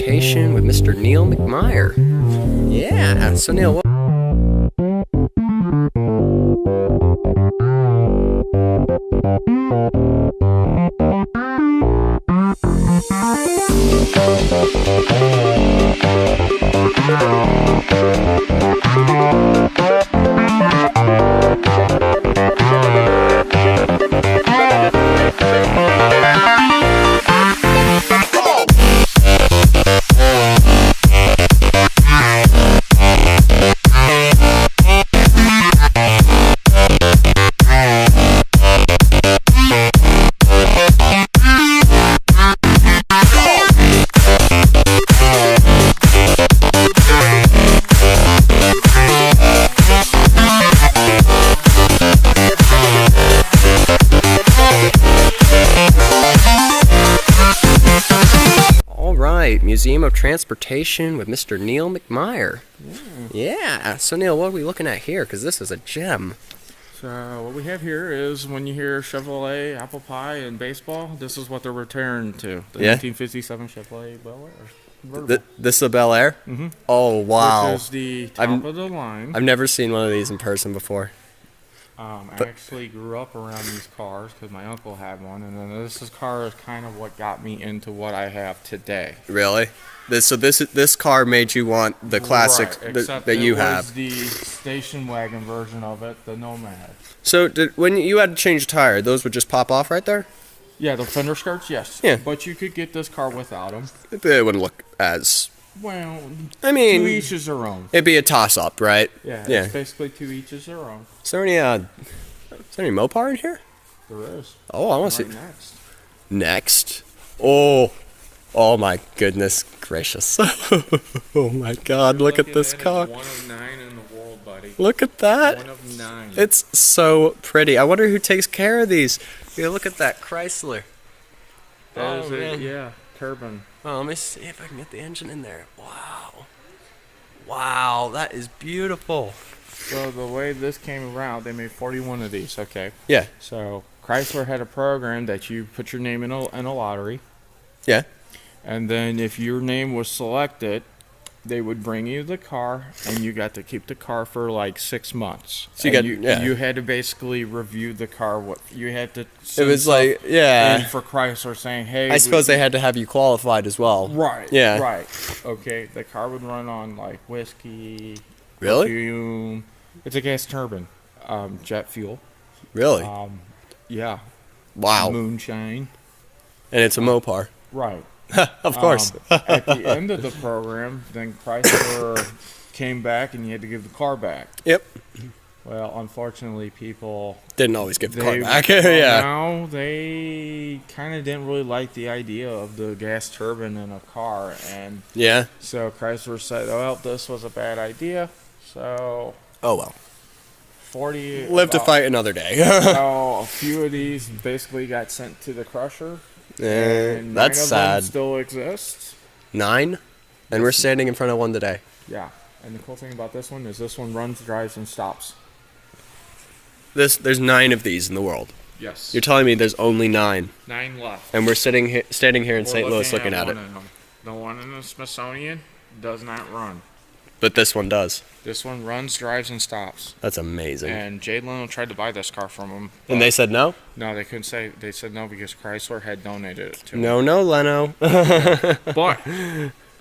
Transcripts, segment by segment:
Transportation with Mr. Neal McMeyer. Yeah, so Neal, what? Museum of Transportation with Mr. Neal McMeyer. Yeah. So Neal, what are we looking at here? Because this is a gem. So what we have here is when you hear Chevrolet, apple pie, and baseball, this is what they're returning to. The 1957 Chevrolet Bel Air. This is a Bel Air? Mm-hmm. Oh, wow. This is the top of the line. I've never seen one of these in person before. I actually grew up around these cars because my uncle had one, and then this car is kind of what got me into what I have today. Really? This car made you want the classic that you have. It was the station wagon version of it, the Nomad. So when you had to change a tire, those would just pop off right there? Yeah, the fender skirts, yes. Yeah. But you could get this car without them. It wouldn't look as... Well, I mean... to each is their own. It'd be a toss-up, right? Yeah, it's basically to each is their own. Is there any Mopar in here? There is. Oh, I want to see. Next. Next. Oh my goodness gracious. Oh my God, look at this car. One of 9 in the world, buddy. Look at that. 1 of 9. It's so pretty. I wonder who takes care of these. Yeah, look at that Chrysler. That is it, yeah. Turbine. Oh, let me see if I can get the engine in there. Wow. Wow, that is beautiful. So the way this came around, they made 41 of these, okay? Yeah. So Chrysler had a program that you put your name in a lottery. Yeah. And then if your name was selected, they would bring you the car, and you got to keep the car for like 6 months. So you had to basically review the car. What you had to. It was like in for Chrysler saying, "Hey." I suppose they had to have you qualified as well. Right. Yeah. Right. Okay. The car would run on like whiskey. Really? Perfume. It's a gas turbine, jet fuel. Really? Yeah. Wow. Moonshine. And it's a Mopar. Right. Of course. At the end of the program, then Chrysler came back and you had to give the car back. Yep. Well, unfortunately, people didn't always give the car back. Yeah. No, they kind of didn't really like the idea of the gas turbine in a car, and yeah. So Chrysler said, "Well, this was a bad idea." So. Oh well. 40. Live to fight another day. So a few of these basically got sent to the crusher. And that's 9 of sad. them still exists. 9? And we're standing in front of one today. Yeah. And the cool thing about this one is this one runs, drives, and stops. There's 9 of these in the world. Yes. You're telling me there's only 9. 9 left. And we're standing here in St. Louis looking at it. The one in the Smithsonian does not run. But this one does. This one runs, drives, and stops. That's amazing. And Jay Leno tried to buy this car from him. And they said no? No, they couldn't say. They said no because Chrysler had donated it to him. No, Leno. But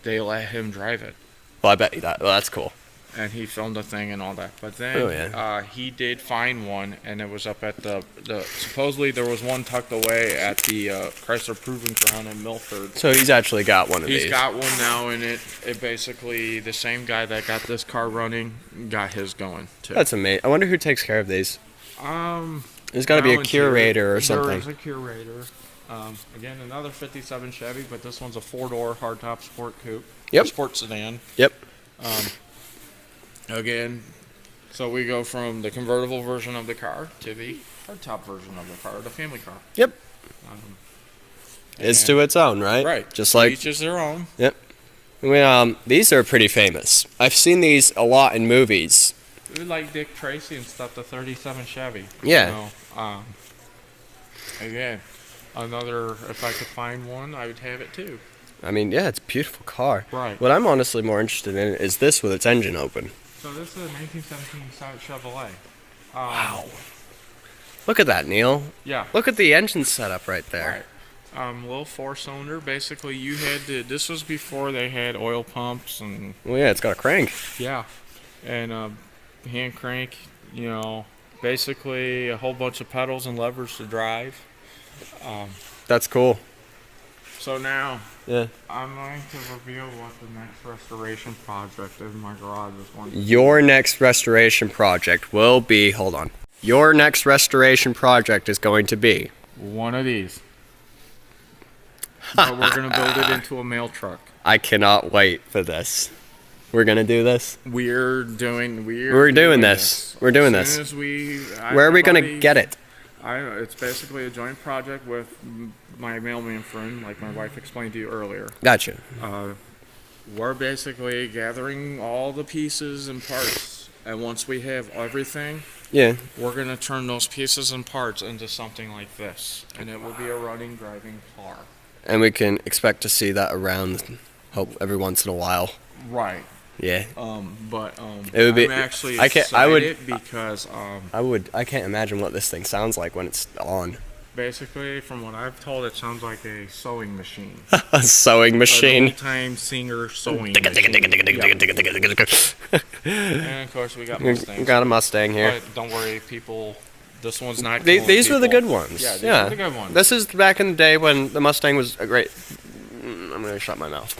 they let him drive it. Well, I bet you that. Well, that's cool. And he filmed the thing and all that. But then he did find one, and it was up at the supposedly there was one tucked away at the Chrysler Proving Ground in Milford. So he's actually got one of these. He's got one now, and it basically, the same guy that got this car running got his going, too. That's amazing. I wonder who takes care of these. There's got to be a curator or something. There is a curator. Again, another 57 Chevy, but this one's a 4-door hardtop sport coupe. Yep. Sport sedan. Yep. Again, so we go from the convertible version of the car to the hardtop version of the car, the family car. Yep. It's to its own, right? Right. Just like each is their own. Yep. These are pretty famous. I've seen these a lot in movies. Like Dick Tracy and stuff, the 37 Chevy. Yeah. Again, another, if I could find one, I would have it too. I mean, yeah, it's a beautiful car. Right. What I'm honestly more interested in is this with its engine open. So this is a 1917 Chevrolet. Wow. Look at that, Neal. Yeah. Look at the engine setup right there. Right. Little 4-cylinder. Basically, you had to, this was before they had oil pumps and. Well, yeah, it's got a crank. Yeah. And hand crank. You know, basically a whole bunch of pedals and levers to drive. That's cool. So now. Yeah. I'm going to reveal what the next restoration project in my garage is going to be. Your next restoration project will be. Hold on. Your next restoration project is going to be one of these. But we're going to build it into a mail truck. I cannot wait for this. We're going to do this? We're doing this. We're doing this. As soon as where are we going to get it? It's basically a joint project with my mailman friend, like my wife explained to you earlier. Gotcha. We're basically gathering all the pieces and parts, and once we have everything, yeah, we're going to turn those pieces and parts into something like this, and it will be a running, driving car. And we can expect to see that around, hope every once in a while. Right. Yeah. It would be. I'm actually excited because I can't imagine what this thing sounds like when it's on. Basically, from what I've told, it sounds like a sewing machine. A sewing machine. An old-time singer sewing machine. And of course, we got Mustangs. We got a Mustang here. But don't worry, people. This one's not. These were the good ones. Yeah, these were the good ones. This is back in the day when the Mustang was a great. I'm gonna shut my mouth.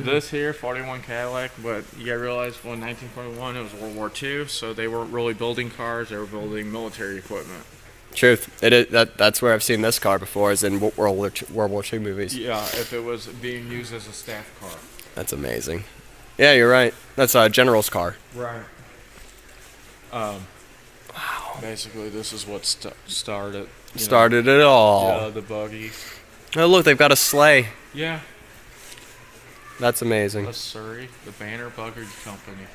This here, 41 Cadillac, but you gotta realize when 1941 it was World War II, so they weren't really building cars; they were building military equipment. Truth, it is that's where I've seen this car before, is in World War II movies. Yeah, if it was being used as a staff car. That's amazing. Yeah, you're right. That's a general's car. Right. Wow. Basically, this is what started it all. Yeah, the buggy. Oh, look, they've got a sleigh. Yeah. That's amazing. That's Surrey, the Banner Buggy Company.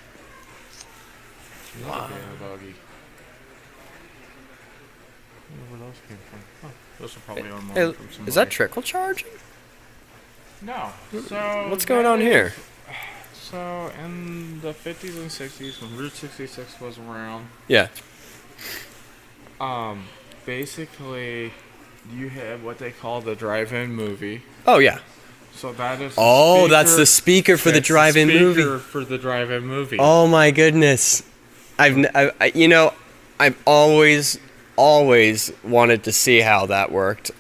Wow. Banner Buggy. I wonder where those came from. Huh. Those are probably on mine from somebody. Is that trickle charging? No. So what's going on here? So in the 50s and 60s, when Route 66 was around. Yeah. Basically, you have what they call the drive-in movie. Oh yeah. So that is. That's the speaker for the drive-in movie. For the drive-in movie. Oh my goodness, I've always wanted to see how that worked.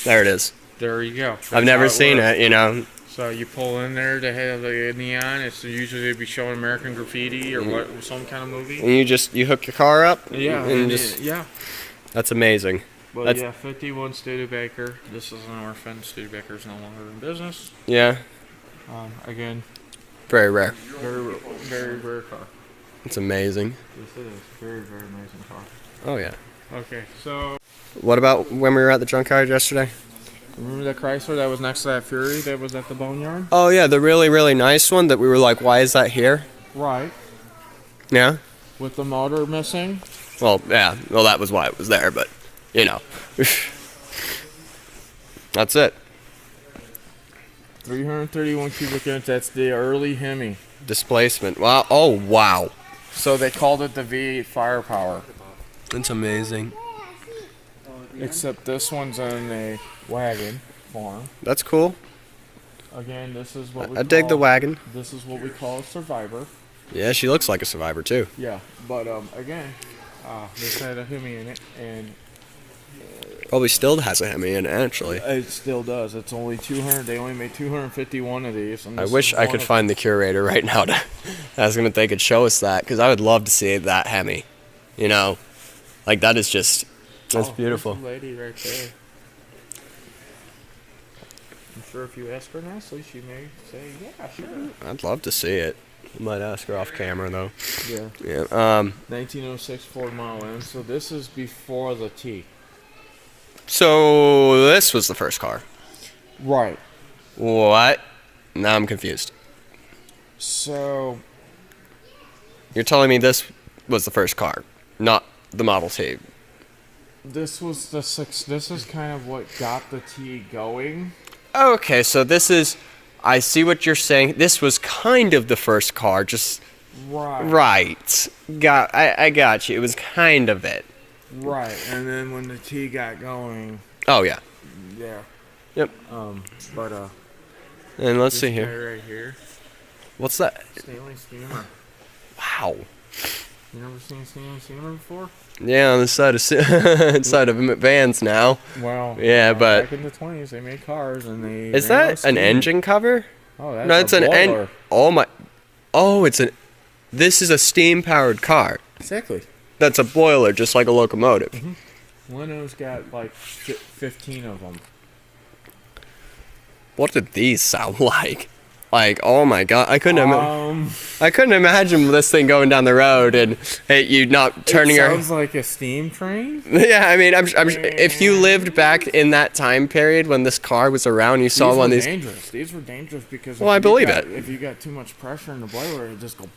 There it is. There you go. I've never seen it, So you pull in there to have the neon. It's usually they'd be showing American Graffiti or some kind of movie. And you hook your car up. Yeah. Yeah. That's amazing. Well, 51 Studebaker. This is an orphan. Studebaker's no longer in business. Yeah. Again. Very rare. Very, very rare car. It's amazing. This is very, very amazing car. Oh yeah. Okay, so. What about when we were at the junkyard yesterday? Remember the Chrysler that was next to that Fury that was at the Boneyard? Oh yeah, the really, really nice one that we were like, why is that here? Right. Yeah. With the motor missing? Well, yeah. Well, that was why it was there, but, That's it. 331 cubic inch, that's the early Hemi. Displacement. Wow. Oh, wow. So they called it the V8 Firepower. That's amazing. Except this one's in a wagon form. That's cool. Again, this is what we I dig the wagon. This is what we call a Survivor. Yeah, she looks like a Survivor, too. Yeah, but again, this had a Hemi in it, and probably still has a Hemi in it, actually. It still does. It's only 200. They only made 251 of these. And I wish I could find the curator right now to ask him if they could show us that, because I would love to see that Hemi. Like that is just, that's beautiful. There's the lady right there. I'm sure if you ask her nicely, she may say, yeah, sure. I'd love to see it. I might ask her off camera, though. Yeah. Yeah. 1906 Ford Model N. So this is before the T. So this was the first car. Right. What? Now I'm confused. So. You're telling me this was the first car, not the Model T. This was the six. This is kind of what got the T going. Okay, so this is. I see what you're saying. This was kind of the first car, just. Right. I got you. It was kind of it. Right, and then when the T got going. Oh yeah. Yeah. Yep. But And let's see here. Right here. What's that? Stanley steamer. Wow. You never seen Stanley steamer before? Yeah, on the side of inside of Vans now. Well. Yeah, but back in the 20s, they made cars and they. Is that an engine cover? Oh, that's no, it's a an boiler. Oh my. Oh, it's an. This is a steam-powered car. Exactly. That's a boiler, just like a locomotive. Mm-hmm. Leno's got like 15 of them. What did these sound like? Like, oh my god, I couldn't imagine this thing going down the road and you not turning your. It sounds like a steam train. Yeah, I mean, I'm if you lived back in that time period when this car was around, you saw one of these. Dangerous. These were dangerous because. Well, I believe it. If you got too much pressure in the boiler, it just go.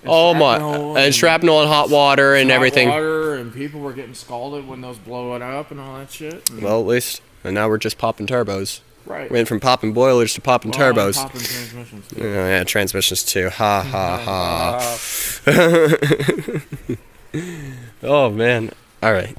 Oh my! And shrapnel and hot water and everything. Hot water and people were getting scalded when those blow it up and all that shit. Well, at least, and now we're just popping turbos. Right. Went from popping boilers to popping turbos. Popping transmissions. Oh, yeah, transmissions too. Ha ha ha. Oh man. All right.